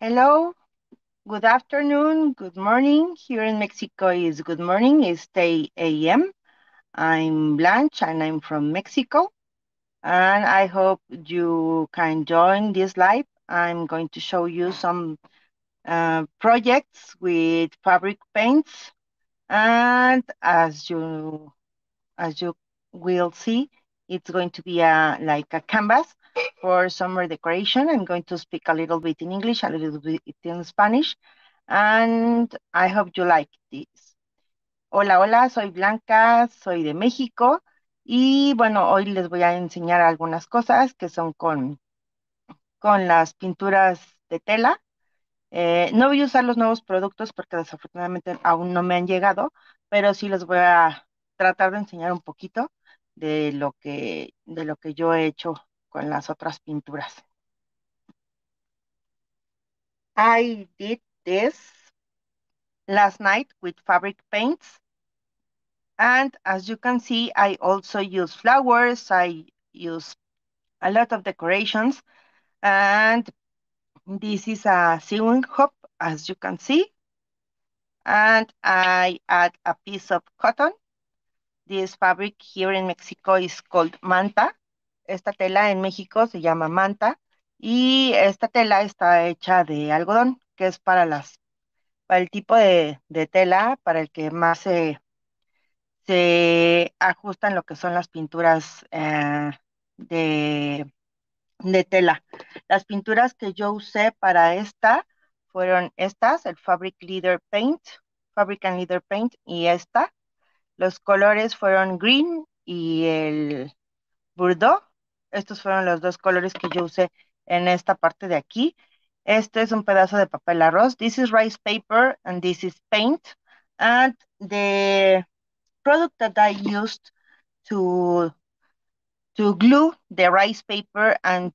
Hello, good afternoon, good morning. Here in Mexico is good morning, it's 10 a.m. I'm Blanca and I'm from Mexico. And I hope you can join this live. I'm going to show you some projects with fabric paints. And as you will see, it's going to be like a canvas for summer decoration. I'm going to speak a little bit in English, a little bit in Spanish, and I hope you like this. Hola, hola, soy Blanca, soy de México y bueno, hoy les voy a enseñar algunas cosas que son con las pinturas de tela. No voy a usar los nuevos productos porque desafortunadamente aún no me han llegado, pero sí les voy a tratar de enseñar un poquito de lo que yo he hecho con las otras pinturas. I did this last night with fabric paints. And as you can see, I also use flowers. I use a lot of decorations. And this is a sewing hook, as you can see. And I add a piece of cotton. This fabric here in Mexico is called manta. Esta tela en México se llama manta. Y esta tela está hecha de algodón, que es para el tipo de tela para el que más se ajustan lo que son las pinturas de, de tela. Las pinturas que yo usé para esta fueron estas, el Fabric and Leather Paint y esta. Los colores fueron green y el Bordeaux. Estos fueron los dos colores que yo usé en esta parte de aquí. Este es un pedazo de papel arroz. This is rice paper and this is paint. And the product that I used to glue the rice paper and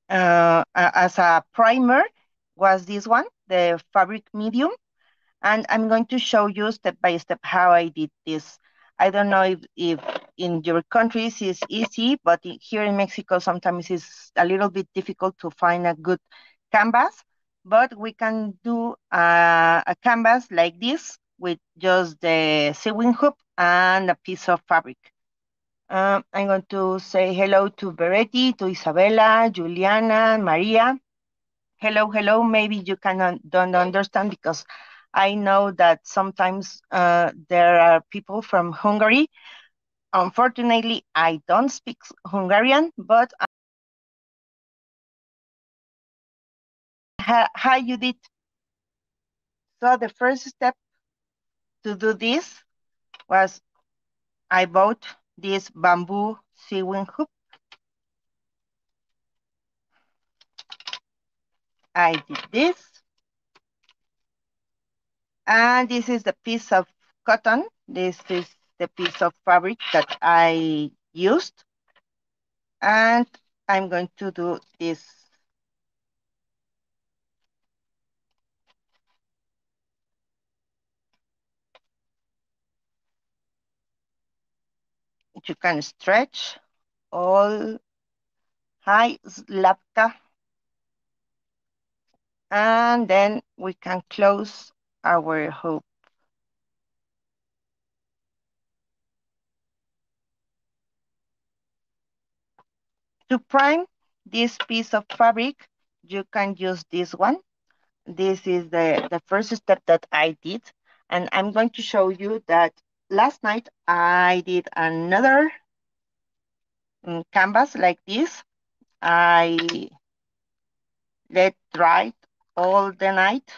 as a primer was this one, the fabric medium. And I'm going to show you step by step how I did this. I don't know if in your countries it's easy, but here in Mexico sometimes it's a little bit difficult to find a good canvas. But we can do a canvas like this with just the sewing hook and a piece of fabric. I'm going to say hello to Beretti, to Isabella, Juliana, Maria. Hello, hello. Maybe you don't understand because I know that sometimes there are people from Hungary. Unfortunately, I don't speak Hungarian, but how you did. So the first step to do this was I bought this bamboo sewing hook. I did this. And this is the piece of cotton. This is the piece of fabric that I used. And I'm going to do this. You can stretch all high slapka. And then we can close our hoop. To prime this piece of fabric, you can use this one. This is the first step that I did. And I'm going to show you that last night I did another canvas like this. I let dry all the night.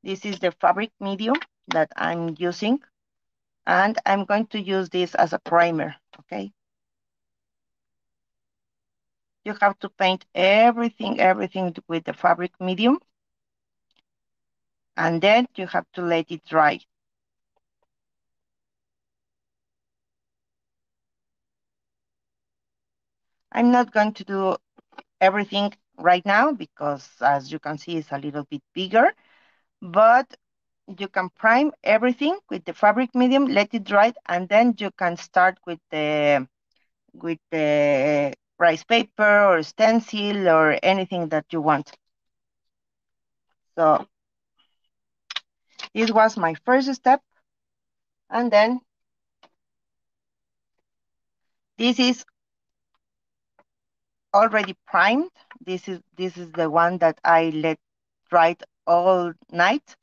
This is the fabric medium that I'm using. And I'm going to use this as a primer, okay? You have to paint everything with the fabric medium. And then you have to let it dry. I'm not going to do everything right now because as you can see, it's a little bit bigger, but you can prime everything with the fabric medium, let it dry, and then you can start with the rice paper or stencil or anything that you want. So this was my first step. And then this is already primed. This is the one that I let dry all night.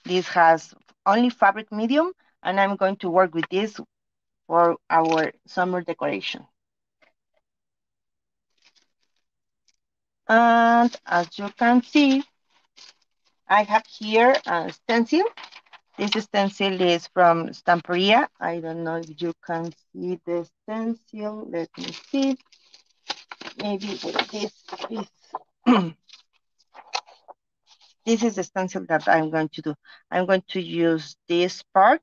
This has only fabric medium, and I'm going to work with this for our summer decoration. And as you can see, I have here a stencil. This stencil is from Stamperia. I don't know if you can see the stencil. Let me see. Maybe with this piece. This is the stencil that I'm going to do. I'm going to use this part.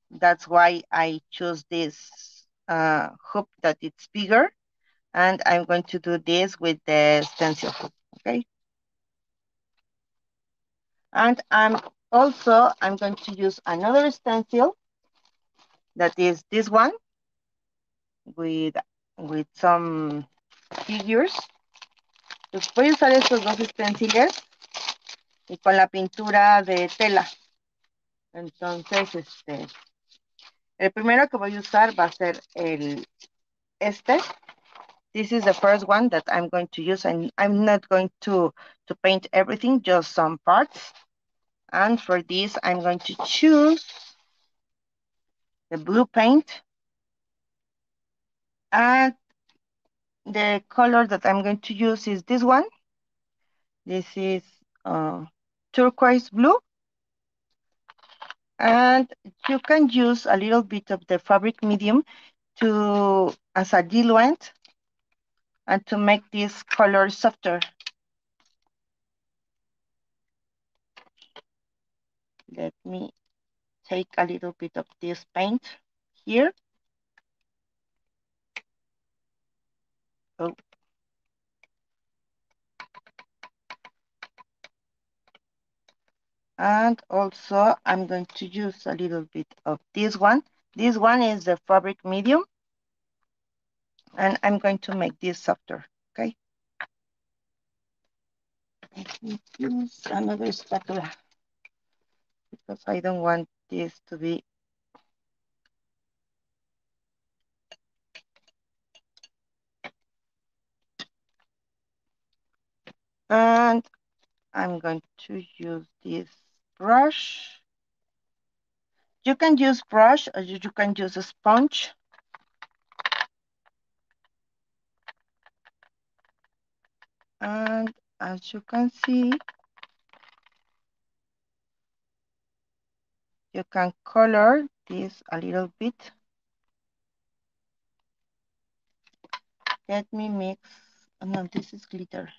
That's why I chose this hoop that it's bigger. And I'm going to do this with the stencil hoop, okay? And I'm going to use another stencil that is this one with some figures. Pues voy a usar estos dos stencils y con la pintura de tela. Entonces, el primero que voy a usar va a ser este. This is the first one that I'm going to use, and I'm not going to paint everything, just some parts. And for this, I'm going to choose the blue paint. And the color that I'm going to use is this one. This is turquoise blue. And you can use a little bit of the fabric medium as a diluent and to make this color softer. Let me take a little bit of this paint here. Oh. And also I'm going to use a little bit of this one. This one is the fabric medium. And I'm going to make this softer, okay? Let me use another spatula because I don't want this to be. And I'm going to use this brush. You can use brush or you can use a sponge. And as you can see, you can color this a little bit. Let me mix. Oh, no, this is glitter.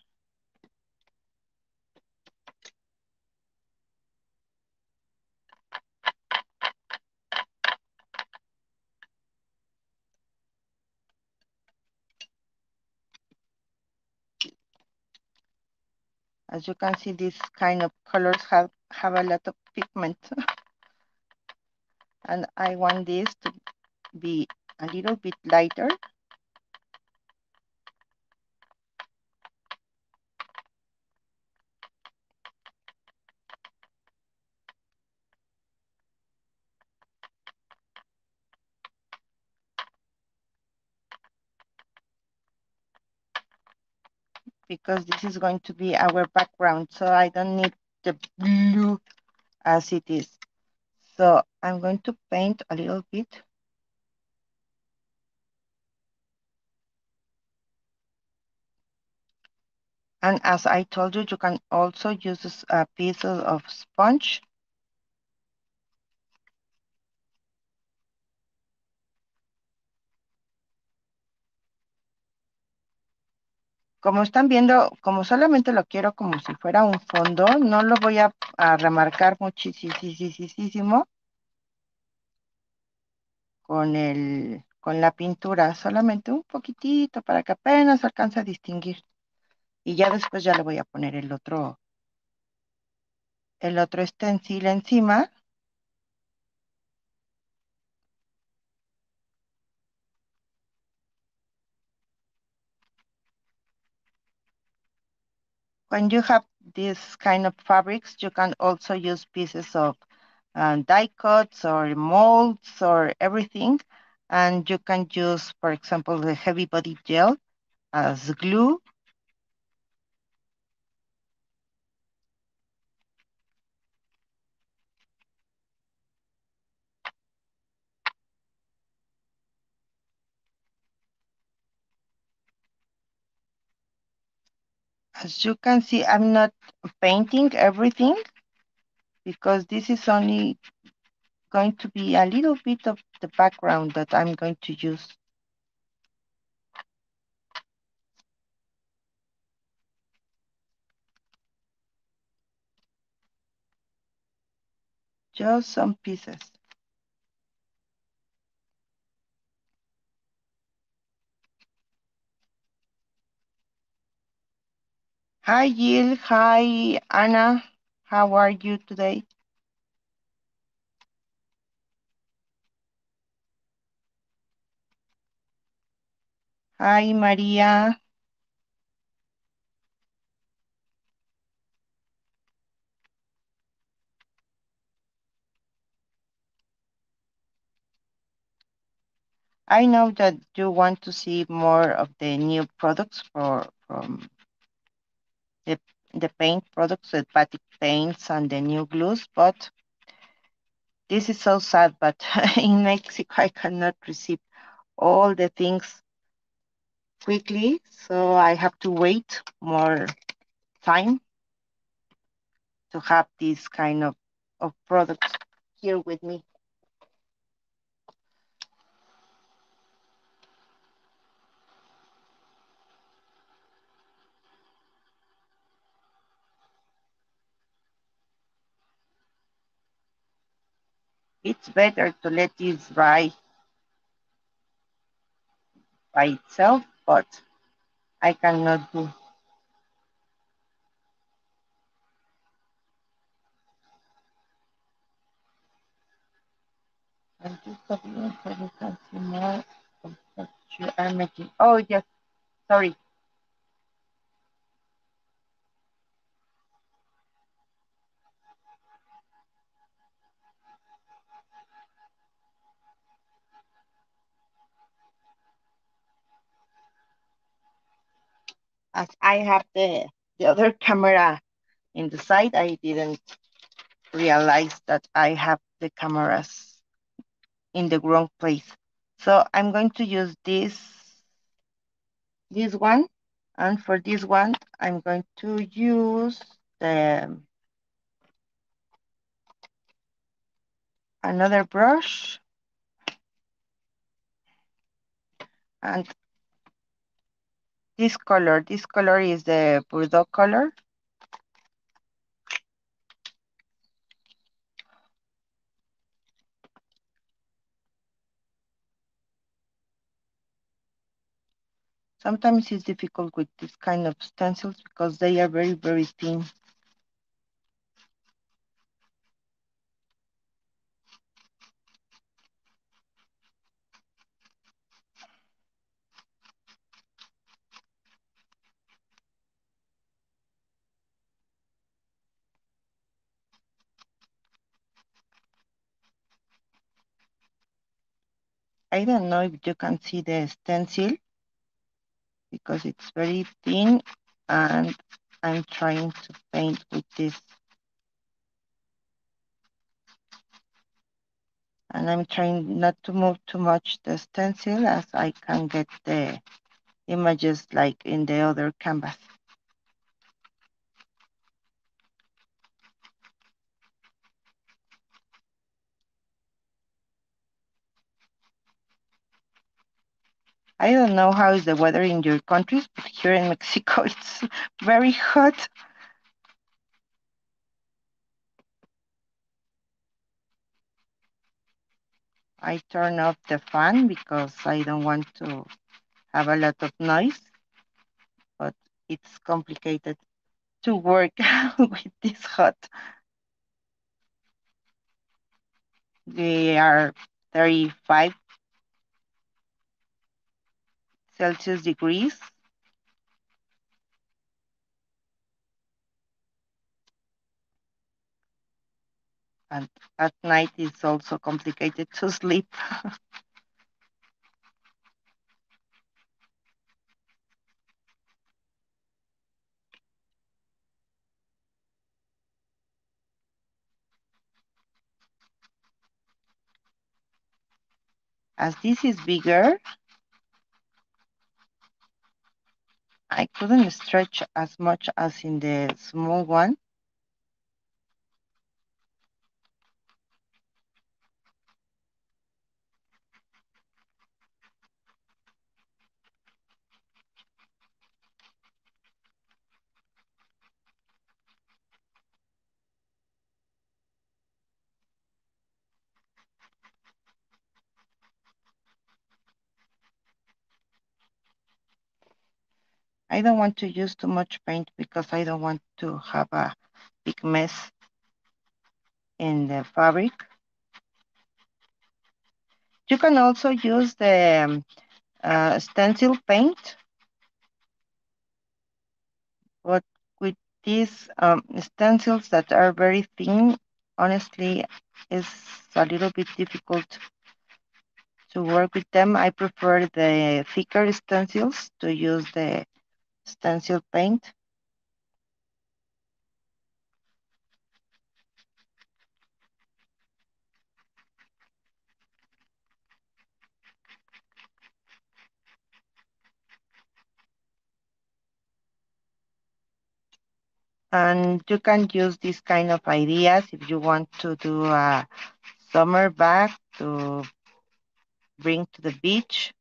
As you can see, these kind of colors have a lot of pigment. And I want this to be a little bit lighter. Because this is going to be our background, so I don't need the blue as it is. So I'm going to paint a little bit. And as I told you, you can also use a piece of sponge. Como están viendo, como solamente lo quiero como si fuera un fondo, no lo voy a remarcar muchísimo con la pintura, solamente un poquitito para que apenas alcance a distinguir. Y ya después ya le voy a poner el otro stencil encima. When you have this kind of fabrics, you can also use pieces of die cuts or molds or everything. And you can use, for example, the heavy body gel as glue. As you can see, I'm not painting everything because this is only going to be a little bit of the background that I'm going to use. Just some pieces. Hi, Jill. Hi, Anna. How are you today? Hi, Maria. I know that you want to see more of the new products from the, the paint products, the batik paints and the new glues, but this is so sad, but in Mexico I cannot receive all the things quickly, so I have to wait more time to have this kind of products here with me. It's better to let this dry by itself, but I cannot do. I'm just opening so you can see more of what you are making. Oh, yes, sorry. As I have the other camera in the side, I didn't realize that I have the cameras in the wrong place. So I'm going to use this one, and for this one, I'm going to use the another brush, and this color. This color is the Bordeaux color. Sometimes it's difficult with this kind of stencils because they are very, very thin. I don't know if you can see the stencil because it's very thin, and I'm trying to paint with this. And I'm trying not to move too much the stencil as I can get the images like in the other canvas. I don't know how is the weather in your countries, but here in Mexico it's very hot. I turn off the fan because I don't want to have a lot of noise, but it's complicated to work with this hot. They are 35 Celsius degrees. and at night it's also complicated to sleep. As this is bigger, I couldn't stretch as much as in the small one. I don't want to use too much paint because I don't want to have a big mess in the fabric. You can also use the stencil paint, but with these stencils that are very thin, honestly, it's a little bit difficult to work with them. I prefer the thicker stencils to use the stencil paint. And you can use this kind of ideas if you want to do a summer bag to bring to the beach.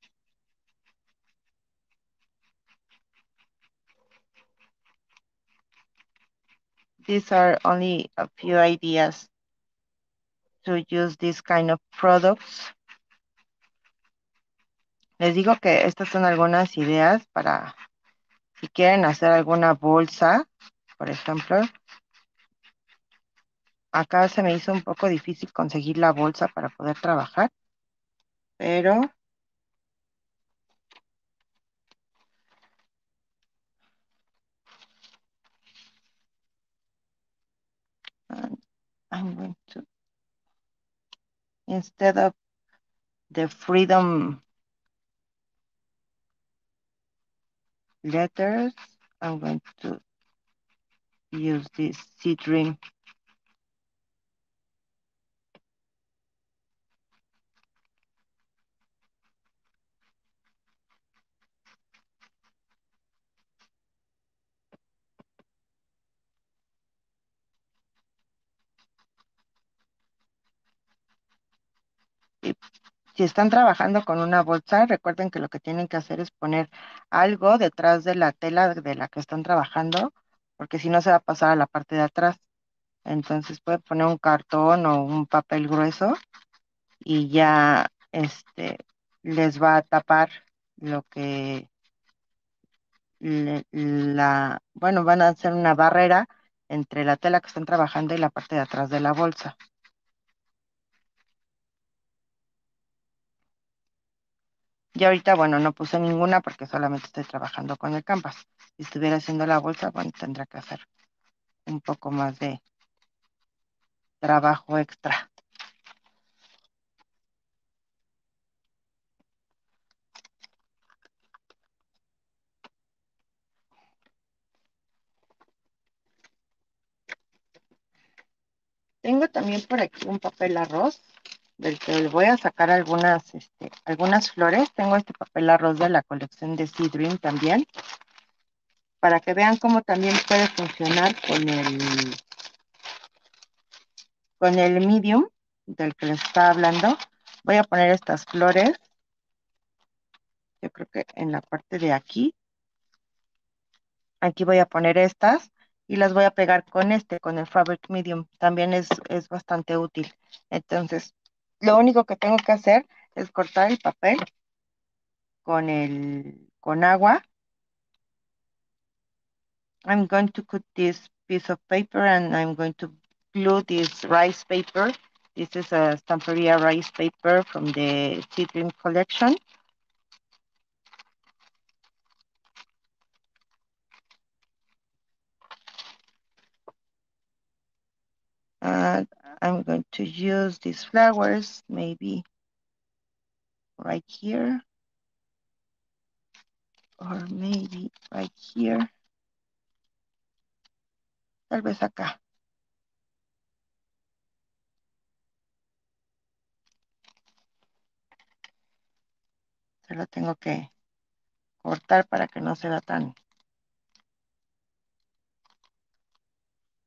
These are only a few ideas to use this kind of products. Les digo que estas son algunas ideas para si quieren hacer alguna bolsa, por ejemplo. Acá se me hizo un poco difícil conseguir la bolsa para poder trabajar, pero I'm going to, instead of the freedom letters, I'm going to use this seed dream. Si están trabajando con una bolsa, recuerden que lo que tienen que hacer es poner algo detrás de la tela de la que están trabajando, porque si no se va a pasar a la parte de atrás. Entonces pueden poner un cartón o un papel grueso y ya les va a tapar lo que bueno, van a hacer una barrera entre la tela que están trabajando y la parte de atrás de la bolsa. Y ahorita, bueno, no puse ninguna porque solamente estoy trabajando con el canvas. Si estuviera haciendo la bolsa, bueno, tendrá que hacer un poco más de trabajo extra. Tengo también por aquí un papel arroz del que le voy a sacar algunas flores. Tengo este papel arroz de la colección de Sea Dream también, para que vean cómo también puede funcionar con el medium del que les estaba hablando. Voy a poner estas flores, yo creo que en la parte de aquí. Aquí voy a poner estas y las voy a pegar con el fabric medium. También es bastante útil. Entonces, lo único que tengo que hacer es cortar el papel con agua. I'm going to cut this piece of paper and I'm going to glue this rice paper. This is a Stamperia rice paper from the Sea Dream collection. I'm going to use these flowers, maybe right here, or maybe right here. Tal vez acá. Se lo tengo que cortar para que no se vea tan...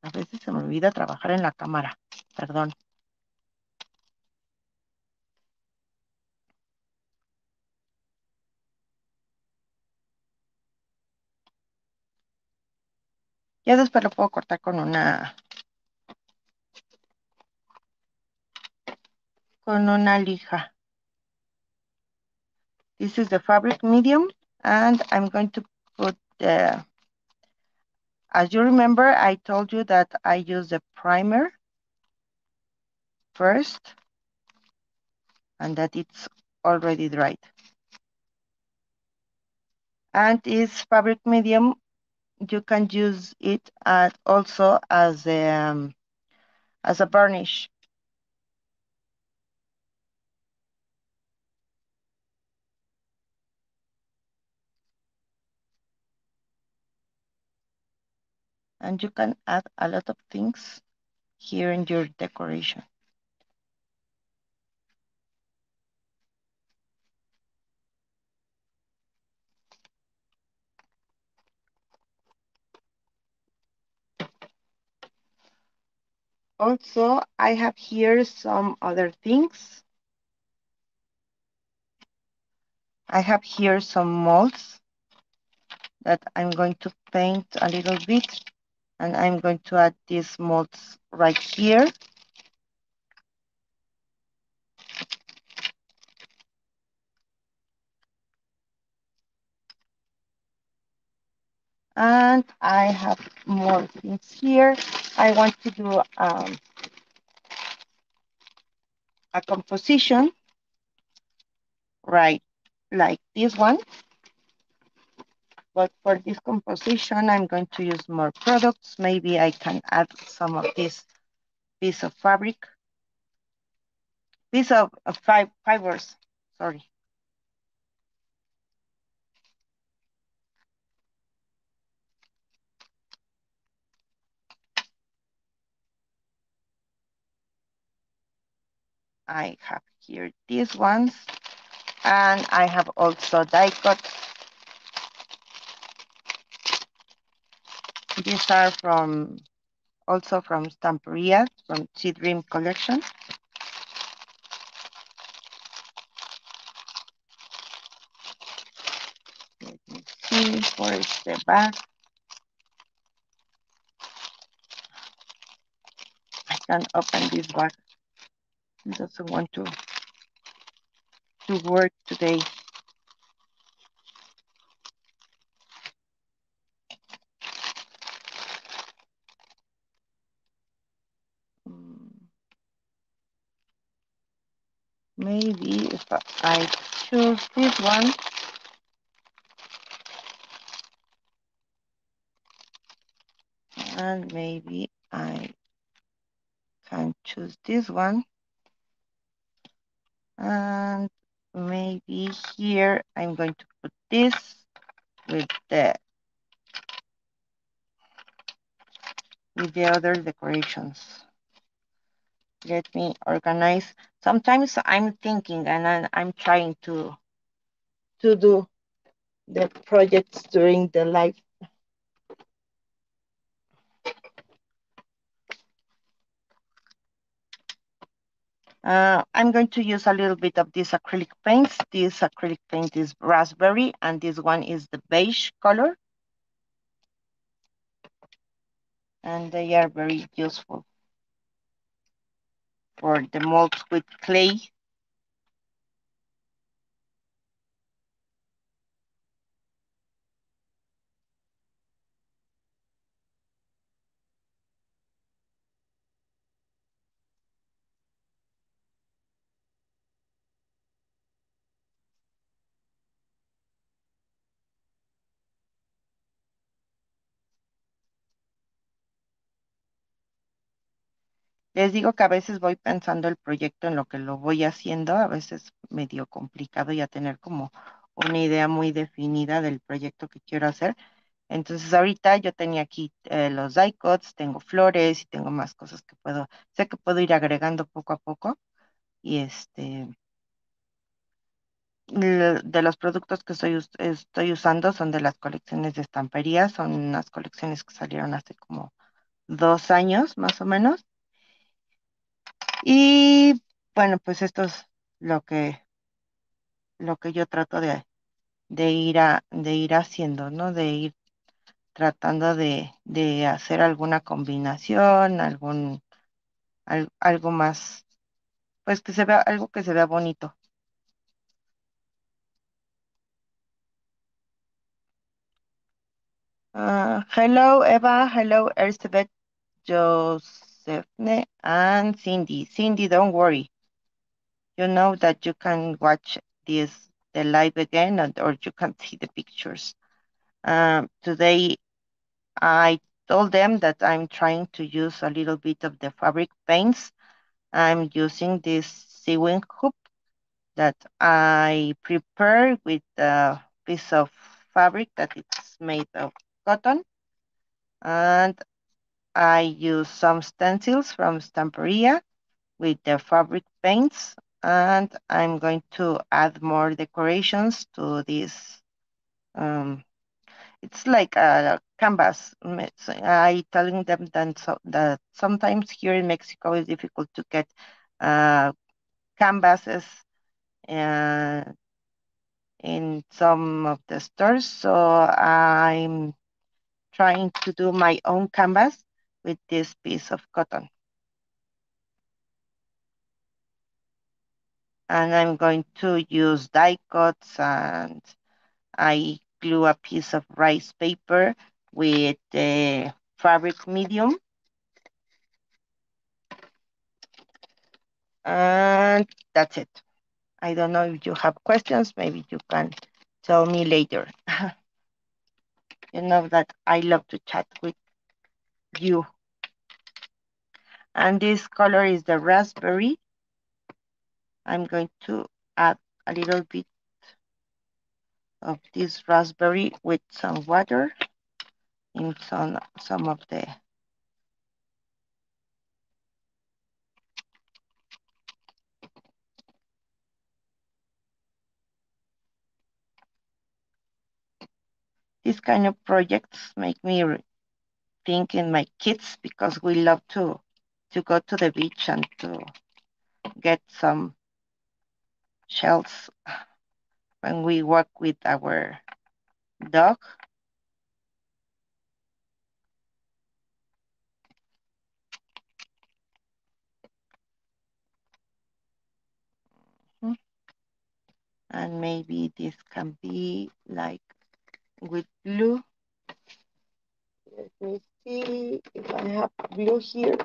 A veces se me olvida trabajar en la cámara. Perdón. Ya después lo puedo cortar con una lija. This is the fabric medium, and I'm going to put the... As you remember, I told you that I use the primer first, and that it's already dried. And this fabric medium, you can use it also as a varnish. And you can add a lot of things here in your decoration. Also, I have here some other things. I have here some molds that I'm going to paint a little bit, and I'm going to add these molds right here. And I have more things here. I want to do a composition, right, like this one. But for this composition, I'm going to use more products. Maybe I can add some of this piece of fabric, fibers, sorry. I have here these ones, and I have also die cut. These are also from Stamperia, from Sea Dream collection. Let me see, where is the back? I can't open this bag. It doesn't want to work today. Maybe if I choose this one, and maybe I can choose this one, and maybe here I'm going to put this with the other decorations. Let me organize. Sometimes I'm thinking and I'm trying to do the projects during the live. I'm going to use a little bit of this acrylic paints. This acrylic paint is raspberry, and this one is the beige color. And they are very useful for the molds with clay. Les digo que a veces voy pensando el proyecto en lo que lo voy haciendo, a veces medio complicado ya tener como una idea muy definida del proyecto que quiero hacer. Entonces ahorita yo tenía aquí los die cuts, tengo flores y tengo más cosas que sé que puedo ir agregando poco a poco. Y de los productos que estoy usando son de las colecciones de estampería, son unas colecciones que salieron hace como 2 años más o menos. Y bueno, pues esto es lo que yo trato de ir haciendo, ¿no? De ir tratando de hacer alguna combinación, algo más, pues que se vea, algo que se vea bonito. Hello, Eva. Hello, Elizabeth, Josephine, and Cindy. Cindy, don't worry. You know that you can watch the live again, or you can see the pictures. Today, I told them that I'm trying to use a little bit of the fabric paints. I'm using this sewing hoop that I prepare with a piece of fabric that it's made of cotton. And I use some stencils from Stamperia with the fabric paints. And I'm going to add more decorations to this. It's like a canvas. I telling them that sometimes here in Mexico it's difficult to get canvases uh, in some of the stores. So I'm trying to do my own canvas with this piece of cotton. And I'm going to use die cuts, and I glue a piece of rice paper with the fabric medium. And that's it. I don't know if you have questions. Maybe you can tell me later. You know that I love to chat with you. And this color is the raspberry. I'm going to add a little bit of this raspberry with some water in some of the these kind of projects make me think in my kids, because we love to go to the beach and to get some shells when we walk with our dog. And maybe this can be like with blue. Let me see if I have blue here.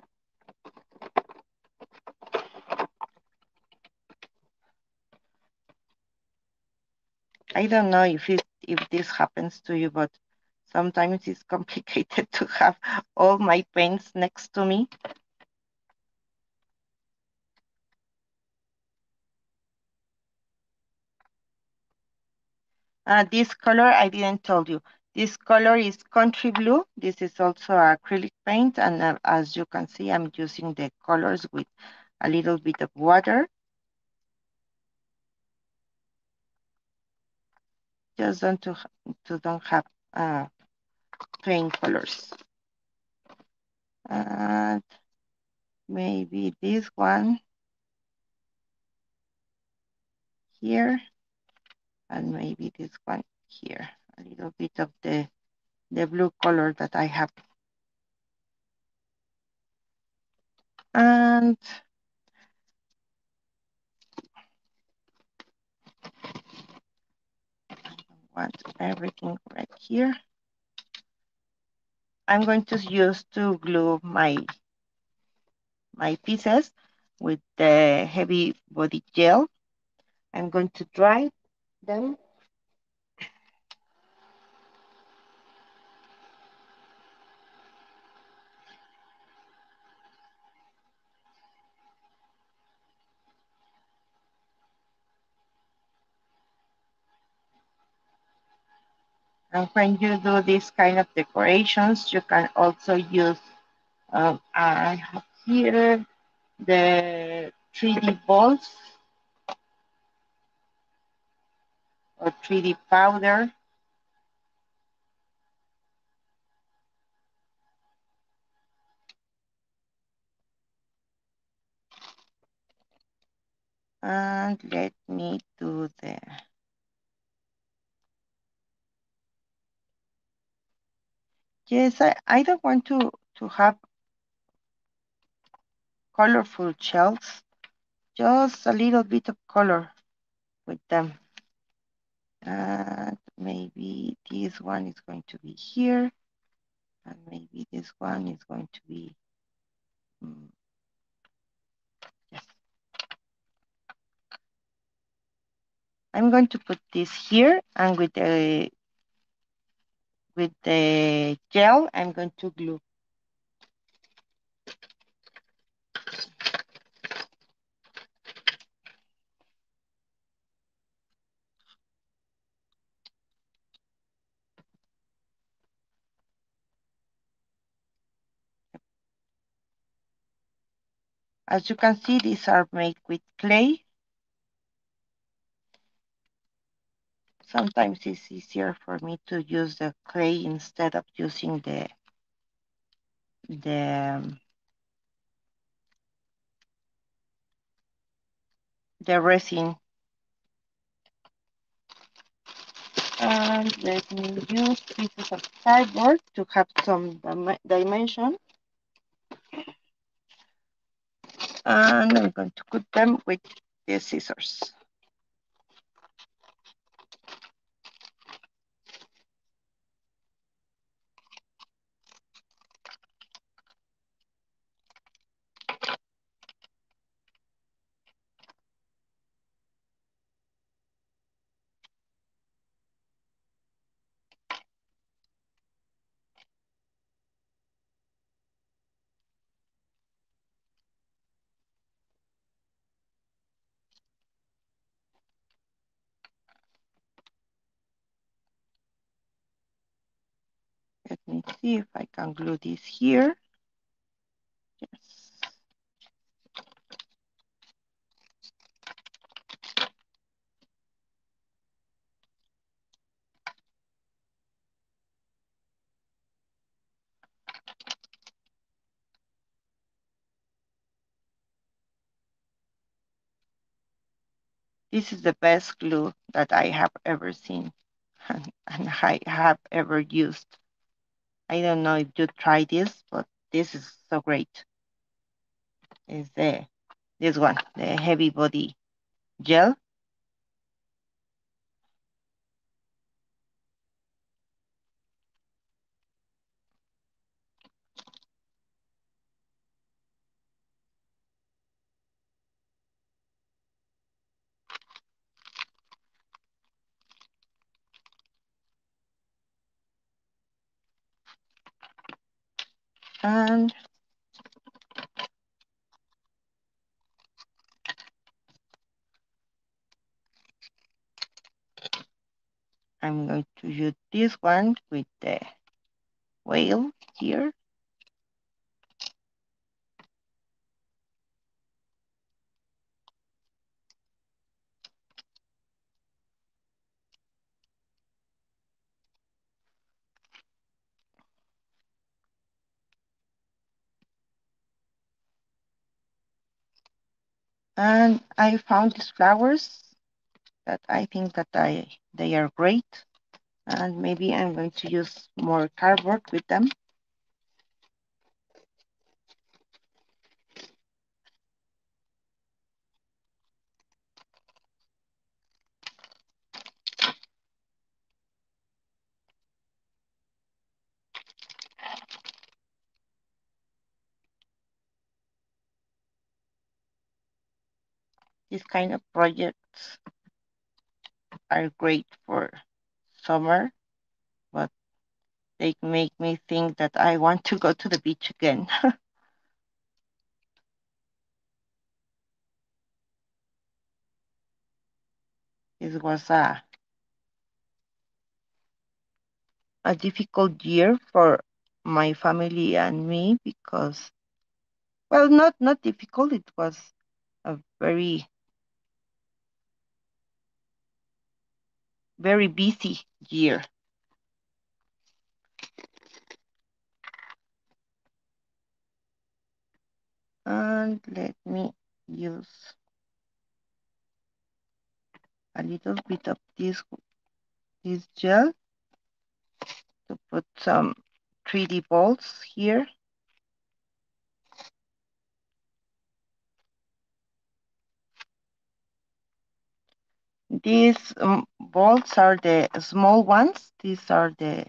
I don't know if this happens to you, but sometimes it's complicated to have all my paints next to me. This color, I didn't tell you. This color is country blue. This is also acrylic paint, and as you can see, I'm using the colors with a little bit of water. Just don't have plain colors. And maybe this one here, and maybe this one here. A little bit of the blue color that I have. And I want everything right here. I'm going to use to glue my pieces with the heavy body gel. I'm going to dry them. And when you do this kind of decorations, you can also use, I have here the 3D balls or 3D powder. And let me do the, yes, I don't want to have colorful shells, just a little bit of color with them. And maybe this one is going to be here, and maybe this one is going to be, yes. I'm going to put this here, and with the gel, I'm going to glue. As you can see, these are made with clay. Sometimes it's easier for me to use the clay instead of using the resin. And let me use pieces of cardboard to have some dimension. And I'm going to cut them with the scissors. Let me see if I can glue this here. Yes. This is the best glue that I have ever seen and I have ever used. I don't know if you try this, but this is so great. Is this one, the heavy body gel. And I'm going to use this one with the whale here. And I found these flowers that I think that they are great. And maybe I'm going to use more cardboard with them. These kind of projects are great for summer, but they make me think that I want to go to the beach again. This was a difficult year for my family and me because, well, not difficult. It was a very busy year. And let me use a little bit of this gel to put some 3D balls here. These balls are the small ones. These are the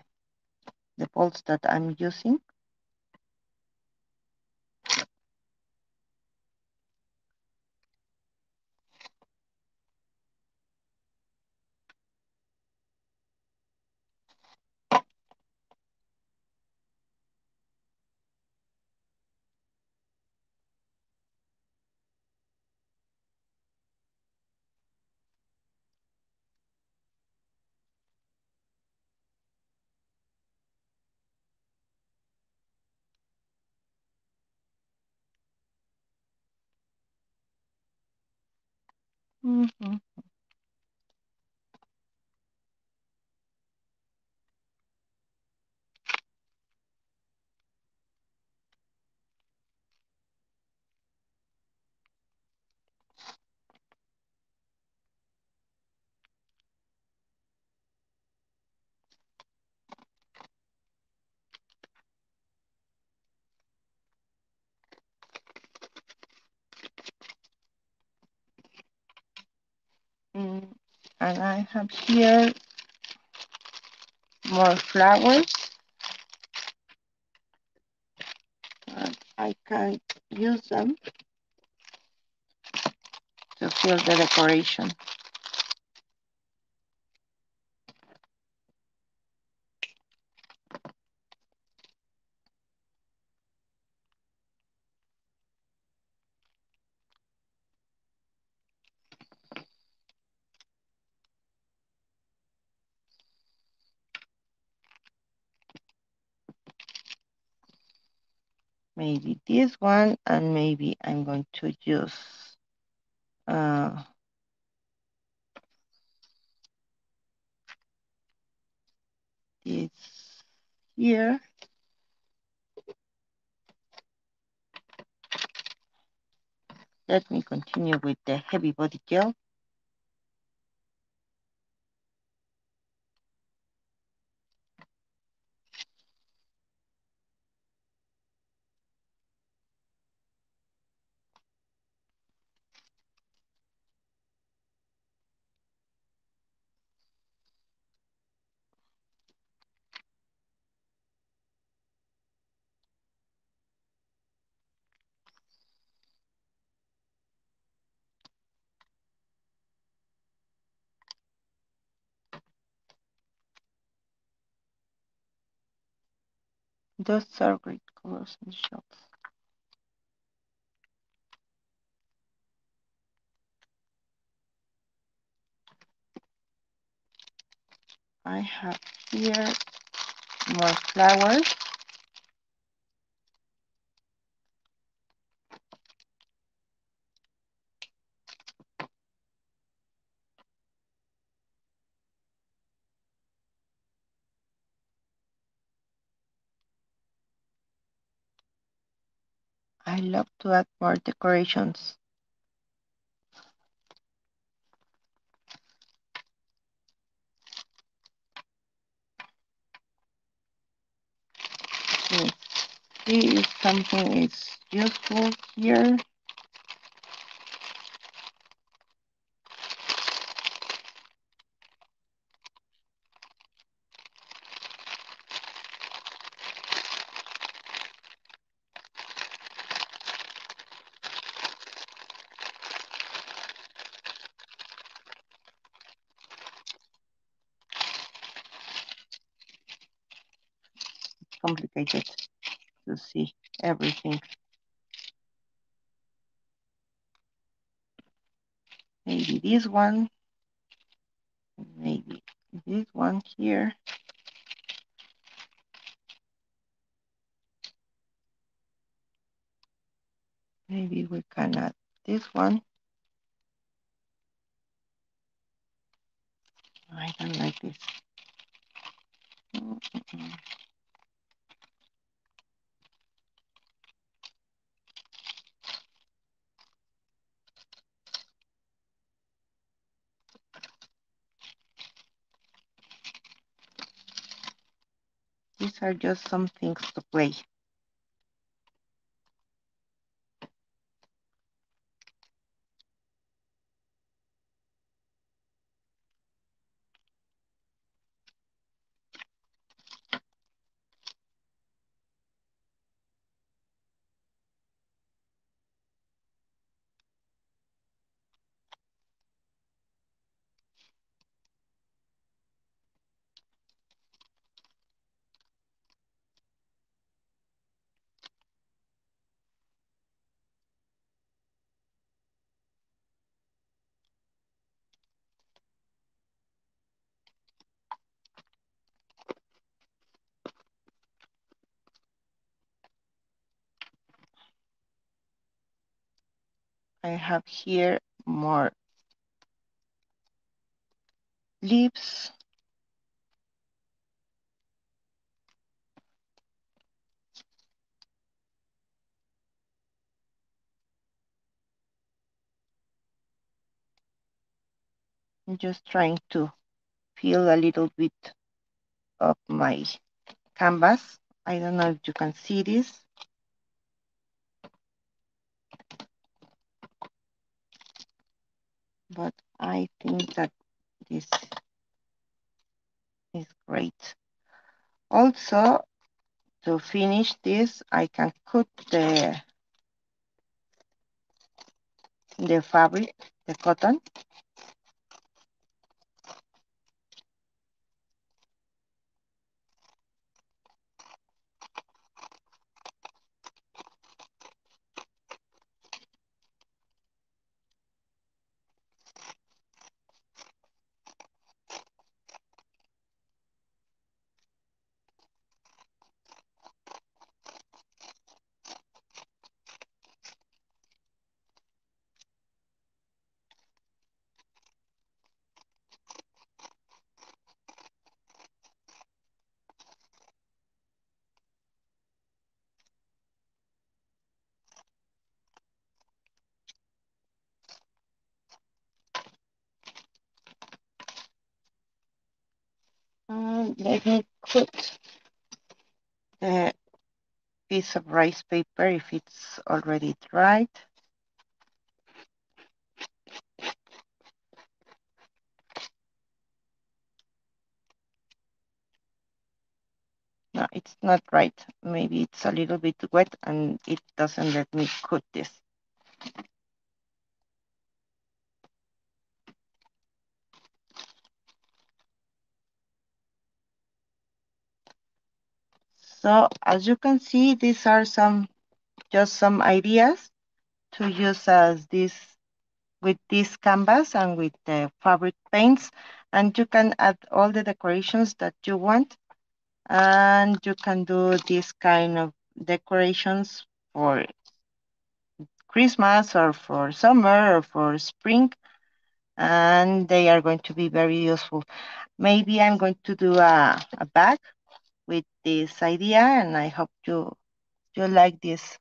balls that I'm using. Mm-hmm. And I have here more flowers. And I can use them to fill the decoration. Maybe this one, and maybe I'm going to use this here. Let me continue with the heavy body gel. Those are great colors and shells. I have here more flowers. I love to add more decorations. Let's see if something is useful here. Complicated to see everything. Maybe this one, maybe this one here. Maybe we can add this one. I don't like this. These are just some things to play. I have here more leaves. I'm just trying to fill a little bit of my canvas. I don't know if you can see this. But I think that this is great. Also, to finish this, I can cut the fabric, the cotton. Let me cut the piece of rice paper if it's already dried. No, it's not right. Maybe it's a little bit wet and it doesn't let me cut this. So as you can see, these are just some ideas to use as this with this canvas and with the fabric paints, and you can add all the decorations that you want, and you can do this kind of decorations for Christmas or for summer or for spring, and they are going to be very useful. Maybe I'm going to do a bag with this idea, and I hope you like this.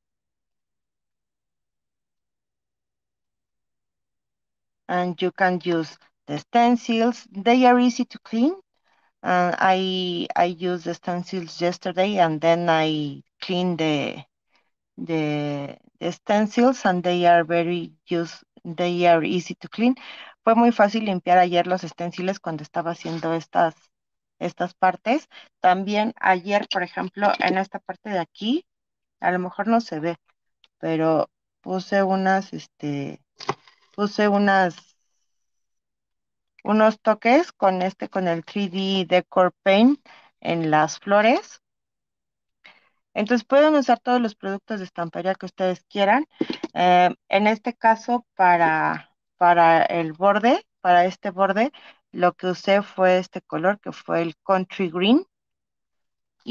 And you can use the stencils. They are easy to clean. I used the stencils yesterday, and then I cleaned the stencils, and they are they are easy to clean. Fue muy fácil limpiar ayer los stencils cuando estaba haciendo estas partes. También ayer, por ejemplo, en esta parte de aquí, a lo mejor no se ve, pero puse unos toques con con el 3D Decor Paint en las flores. Entonces pueden usar todos los productos de estamparía que ustedes quieran. En este caso, para el borde, para este borde, lo que usé fue este color, que fue el Country Green.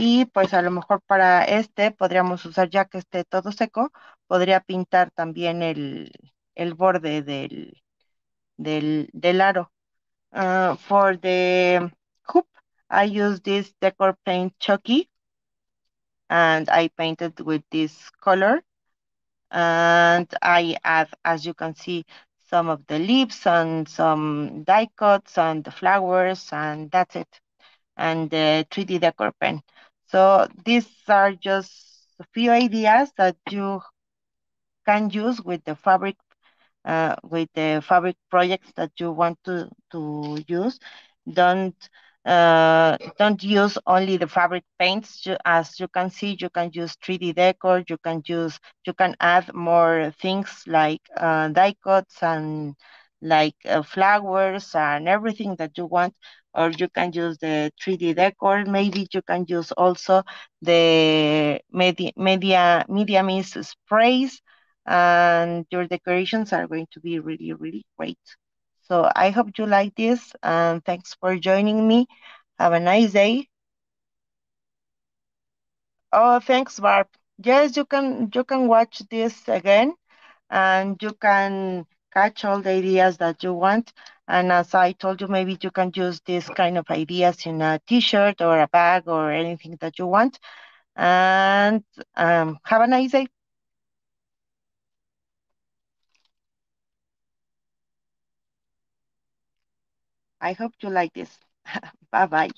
Y pues a lo mejor para este podríamos usar, ya que esté todo seco, podría pintar también el borde del aro. For the hoop, I use this decor paint Chucky, and I painted with this color. And I add, as you can see, some of the leaves and some die cuts and the flowers, and that's it. And the 3D decor pen. So these are just a few ideas that you can use with the fabric projects that you want to use. Don't don't use only the fabric paints. As you can see, you can use 3D decor. You can add more things like die cuts and like flowers and everything that you want. Or you can use the 3D decor. Maybe you can use also the media mist sprays, and your decorations are going to be really, really great. So I hope you like this, and thanks for joining me. Have a nice day. Oh, thanks, Barb. Yes, you can watch this again, and you can catch all the ideas that you want. And as I told you, maybe you can use these kind of ideas in a t-shirt or a bag or anything that you want. And have a nice day. I hope you like this. Bye bye.